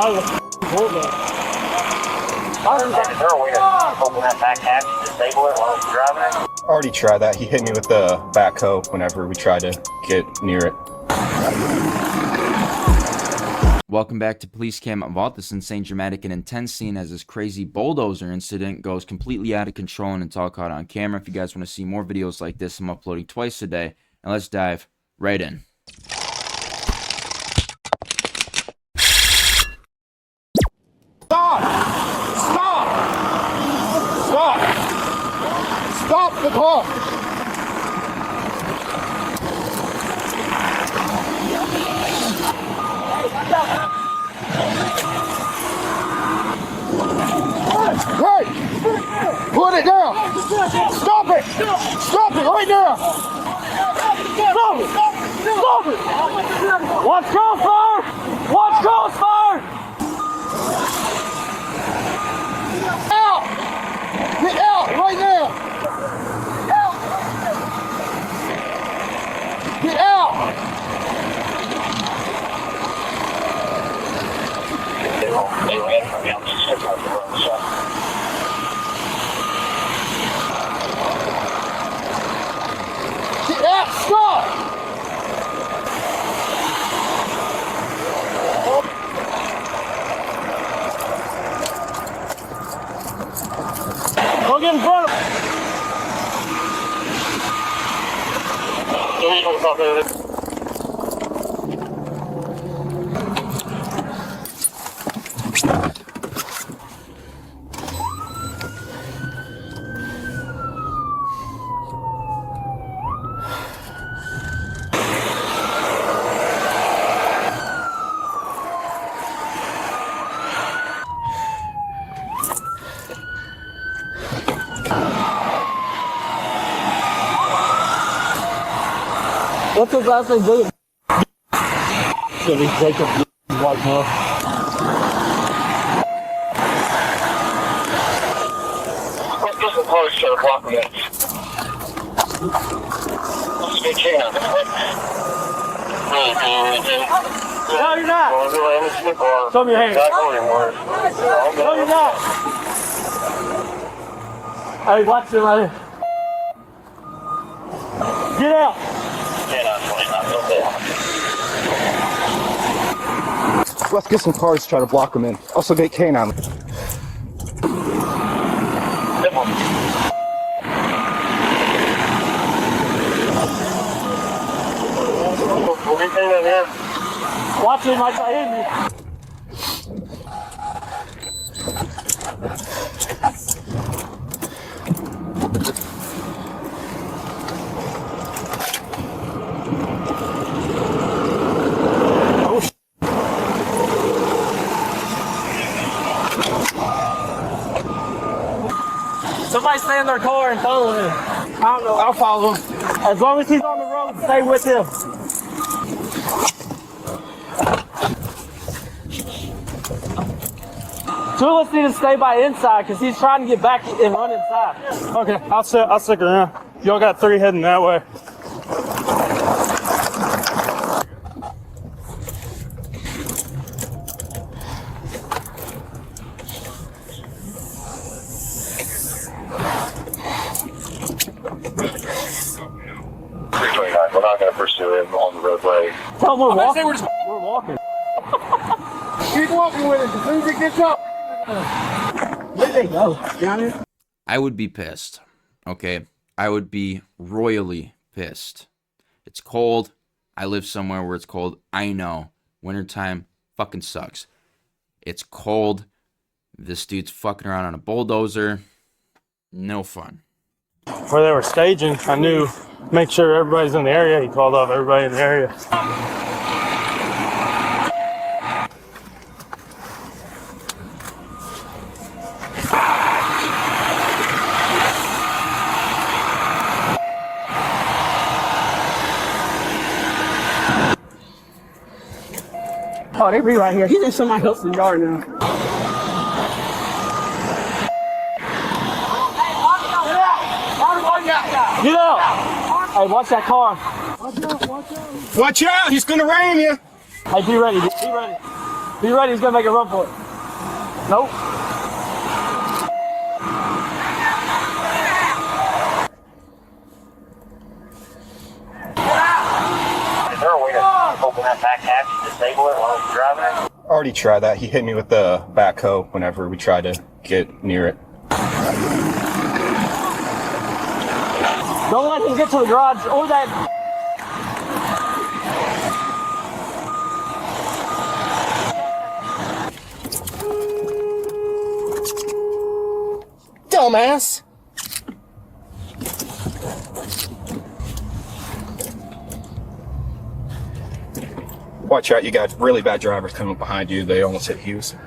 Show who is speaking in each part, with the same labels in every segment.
Speaker 1: out of the Bulldozer.
Speaker 2: Is there a way to open that back hatch and disable it while he's driving it?
Speaker 3: Already tried that. He hit me with the backhoe whenever we tried to get near it.
Speaker 4: Welcome back to Police Cam Vault. This insane, dramatic, and intense scene as this crazy bulldozer incident goes completely out of control and it's all caught on camera. If you guys want to see more videos like this, I'm uploading twice a day. And let's dive right in.
Speaker 5: Stop! Stop! Stop! Stop the car! Hey! Put it down! Stop it! Stop it right now! Stop it! Stop it!
Speaker 1: Watch crossfire! Watch crossfire!
Speaker 5: Out! Get out right now! Get out!
Speaker 2: They ran from him.
Speaker 5: Get out! Stop!
Speaker 1: Don't get in front of him. What's his last name? Jacob. It's gonna be Jacob White Hill.
Speaker 2: Let's get some close to the block again. Let's get chain on this one.
Speaker 1: No, you're not. Show me your hands. No, you're not. Hey, watch him right here. Get out.
Speaker 3: Let's get some cars to try to block them in. Also get canine.
Speaker 1: Watch him like I hit me. Somebody stay in their car and follow him. I don't know. I'll follow him. As long as he's on the road, stay with him. Two of us need to stay by inside because he's trying to get back and run inside.
Speaker 6: Okay, I'll stick around. Y'all got three heading that way.
Speaker 2: We're not going to pursue him on the roadway.
Speaker 1: Tell him we're walking. We're walking.
Speaker 5: Keep walking with it as soon as it gets up.
Speaker 1: Where they go? Down here?
Speaker 4: I would be pissed. Okay? I would be royally pissed. It's cold. I live somewhere where it's cold. I know. Wintertime fucking sucks. It's cold. This dude's fucking around on a bulldozer. No fun.
Speaker 6: Where they were staging, I knew, make sure everybody's in the area. He called off everybody in the area.
Speaker 1: Oh, they be right here. He's in somebody else's yard now. Get out! Hey, watch that car.
Speaker 5: Watch out, watch out. Watch out, he's gonna ram you.
Speaker 1: Hey, be ready, be ready. Be ready, he's gonna make a run for it. Nope.
Speaker 2: Is there a way to open that back hatch and disable it while he's driving it?
Speaker 3: Already tried that. He hit me with the backhoe whenever we tried to get near it.
Speaker 1: Don't let him get to the garage or that.
Speaker 3: Dumbass! Watch out, you got really bad drivers coming behind you. They almost hit Hughes.
Speaker 7: Hey!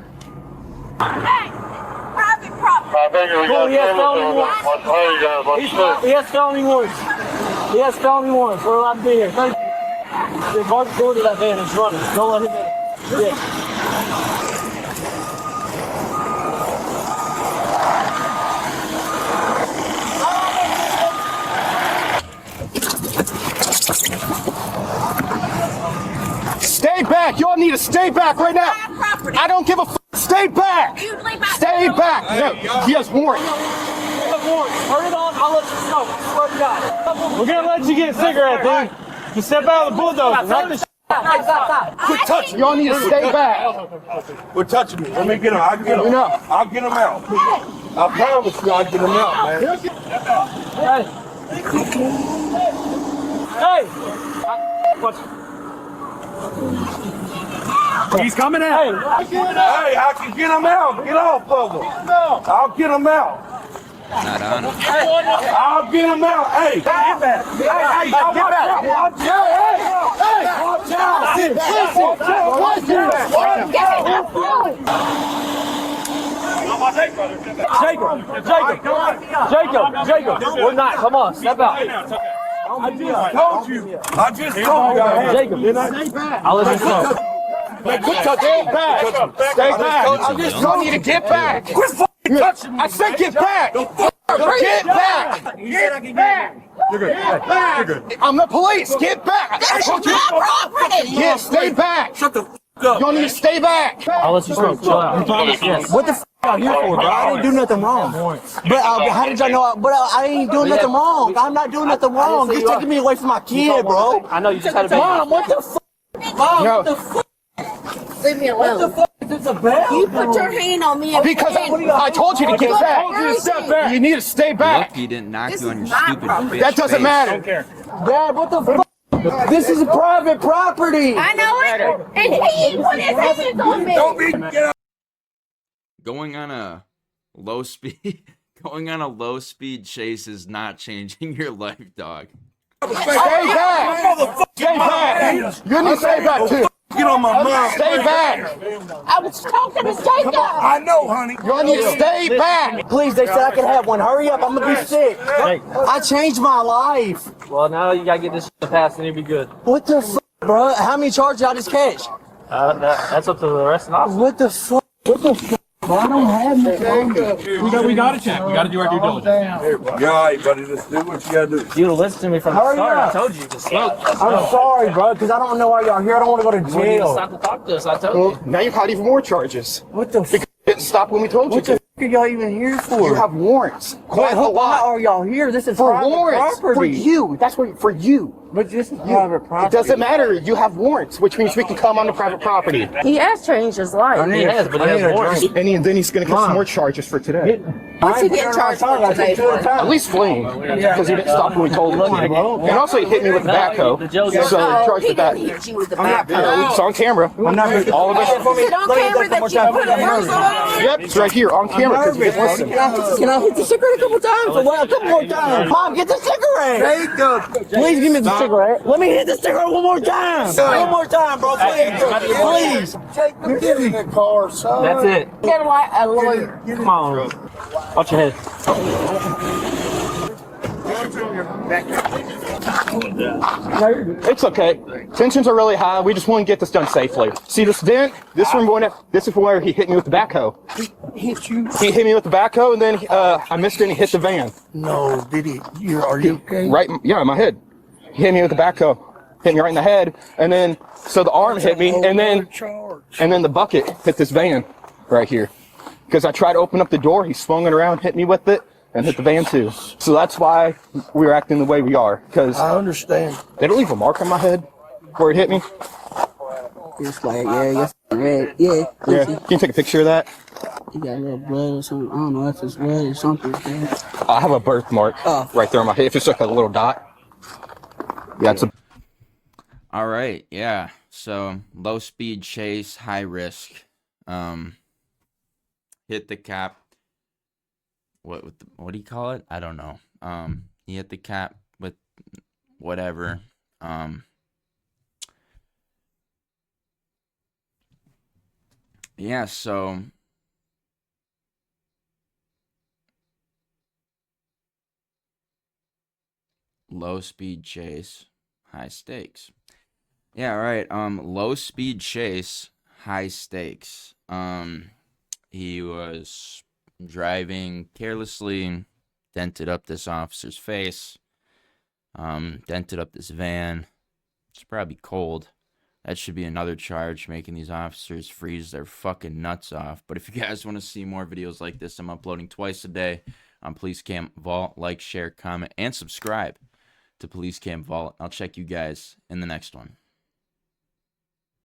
Speaker 7: Private property!
Speaker 1: Oh, he has felony warrants. He has felony warrants. He has felony warrants. We're allowed to be here. Mark the door to that van. It's running. Don't let him in. Yeah.
Speaker 3: Stay back! Y'all need to stay back right now! I don't give a f. Stay back! Stay back! No, he has warrant.
Speaker 1: Turn it on. I'll let you know. Swear to God.
Speaker 6: We're gonna let you get a cigarette, dude. Just step out of the bulldozer. Knock the
Speaker 1: Stop.
Speaker 3: Quit touching! Y'all need to stay back!
Speaker 5: Quit touching me. Let me get him. I'll get him.
Speaker 3: Enough.
Speaker 5: I'll get him out. I promise you I'll get him out, man.
Speaker 1: Hey! Watch.
Speaker 5: He's coming out. Hey, I can get him out. Get off of him. I'll get him out.
Speaker 4: Not on him.
Speaker 5: I'll get him out. Hey, get back. Hey, get back. Watch out. Hey, watch out.
Speaker 1: Jacob, we're not. Come on, step out.
Speaker 5: I just told you.
Speaker 1: Jacob, I'll let you know.
Speaker 3: Stay back! Stay back! Y'all need to get back!
Speaker 5: Quit fucking touching me.
Speaker 3: I said get back! Get back!
Speaker 5: Get back. You're good. You're good.
Speaker 3: I'm the police! Get back! I told you.
Speaker 7: property!
Speaker 3: Yeah, stay back!
Speaker 5: Shut the f up.
Speaker 3: Y'all need to stay back!
Speaker 1: I'll let you smoke. Chill out. Yes.
Speaker 8: What the f out here for, bro? I didn't do nothing wrong. But how did y'all know? But I ain't doing nothing wrong. I'm not doing nothing wrong. You're taking me away from my kid, bro.
Speaker 1: I know you just had a baby.
Speaker 8: Mom, what the f? Mom,
Speaker 3: No.
Speaker 8: what the f?
Speaker 7: Leave me alone.
Speaker 8: What the f is this about?
Speaker 7: You put your hand on me.
Speaker 3: Because I told you to get back! You need to stay back!
Speaker 4: Lucky he didn't knock
Speaker 7: This
Speaker 4: you on
Speaker 7: is
Speaker 4: your
Speaker 7: my
Speaker 4: stupid
Speaker 7: property.
Speaker 4: bitch
Speaker 3: That doesn't
Speaker 4: face.
Speaker 3: matter!
Speaker 8: Dad, what the f? This is private property.
Speaker 7: I know it. And he put his hands on me.
Speaker 5: Don't be. Get out.
Speaker 4: Going on a low speed chase is not changing your life, dog.
Speaker 3: Stay back! Stay back! You need to stay back too!
Speaker 5: Get on my mom.
Speaker 3: Stay back!
Speaker 7: I was talking to Jacob.
Speaker 5: I know, honey.
Speaker 3: Y'all need to stay back!
Speaker 8: Please, they said I could have one. Hurry up, I'm gonna be sick. I changed my life.
Speaker 1: Well, now you gotta get this shit passed and you'll be good.
Speaker 8: What the f, bro? How many charges y'all just catch?
Speaker 1: That's up to the rest of us.
Speaker 8: What the f? What the f? Bro, I don't have nothing.
Speaker 9: We got to check. We got to do our due diligence.
Speaker 5: Yeah, all right, buddy. Just do what you gotta do.
Speaker 1: You listened to me from the
Speaker 8: Hurry
Speaker 1: start.
Speaker 8: up.
Speaker 1: I told you to smoke.
Speaker 8: I'm sorry, bro, because I don't know why y'all here. I don't want to go to
Speaker 1: You need to
Speaker 8: jail.
Speaker 1: stop to talk to us. I told you.
Speaker 3: Now you've had even more charges.
Speaker 8: What the f?
Speaker 3: Didn't stop when we told you
Speaker 8: What the
Speaker 3: to.
Speaker 8: f are y'all even here for?
Speaker 3: You have warrants. Quite a
Speaker 8: Why
Speaker 3: lot.
Speaker 8: are y'all here? This is
Speaker 3: For
Speaker 8: private
Speaker 3: warrants. For
Speaker 8: property.
Speaker 3: you. That's what for you.
Speaker 8: But this is private property.
Speaker 3: It doesn't matter. You have warrants, which means we can come on the private property.
Speaker 7: He has changed his life.
Speaker 1: He has, but he has more.
Speaker 3: And then he's going to get some more charges for today.
Speaker 7: What's he getting charged for today?
Speaker 3: At least fleeing, because he didn't stop when we told him to. And also he hit me with the backhoe, so
Speaker 7: No,
Speaker 3: charged
Speaker 7: he
Speaker 3: with that.
Speaker 7: didn't hit you with the backhoe.
Speaker 3: It's on camera. All of us.
Speaker 7: Is it on camera that you put a person on?
Speaker 3: Yep, it's right here on camera because you didn't listen.
Speaker 8: Can I hit the cigarette a couple times? Or what? A couple more times. Mom, get the cigarette. Please give me the cigarette. Let me hit the cigarette one more time. One more time, bro. Please. Please.
Speaker 5: Get in the car, son.
Speaker 1: That's it.
Speaker 7: Get a lawyer.
Speaker 1: Come on. Watch your head.
Speaker 3: It's okay. Tensions are really high. We just want to get this done safely. See this dent? This is where he hit me with the backhoe.
Speaker 8: Hit you?
Speaker 3: He hit me with the backhoe, and then I missed it and he hit the van.
Speaker 8: No, did he? Are you okay?
Speaker 3: Right, yeah, in my head. He hit me with the backhoe. hit me right in the head, and then so the arm hit me, and then the bucket hit this van right here. Because I tried to open up the door, he swung it around, hit me with it, and hit the van too. So that's why we're acting the way we are. Because
Speaker 8: I understand.
Speaker 3: They don't leave a mark on my head where it hit me.
Speaker 8: It's like, yeah, red. Yeah.
Speaker 3: Yeah. Can you take a picture of that?
Speaker 8: You got a little blood or something. I don't know if it's red or something.
Speaker 3: I have a birthmark right there on my head. If it's like a little dot. Yeah, it's a.
Speaker 4: All right, yeah. So low speed chase, high risk. Hit the cap. What do you call it? I don't know. He hit the cap with whatever. Yeah, so low speed chase, high stakes. Yeah, right. Low speed chase, high stakes. He was driving carelessly, dented up this officer's face, dented up this van. It's probably cold. That should be another charge, making these officers freeze their fucking nuts off. But if you guys want to see more videos like this, I'm uploading twice a day on Police Cam Vault. Like, share, comment, and subscribe to Police Cam Vault. I'll check you guys in the next one.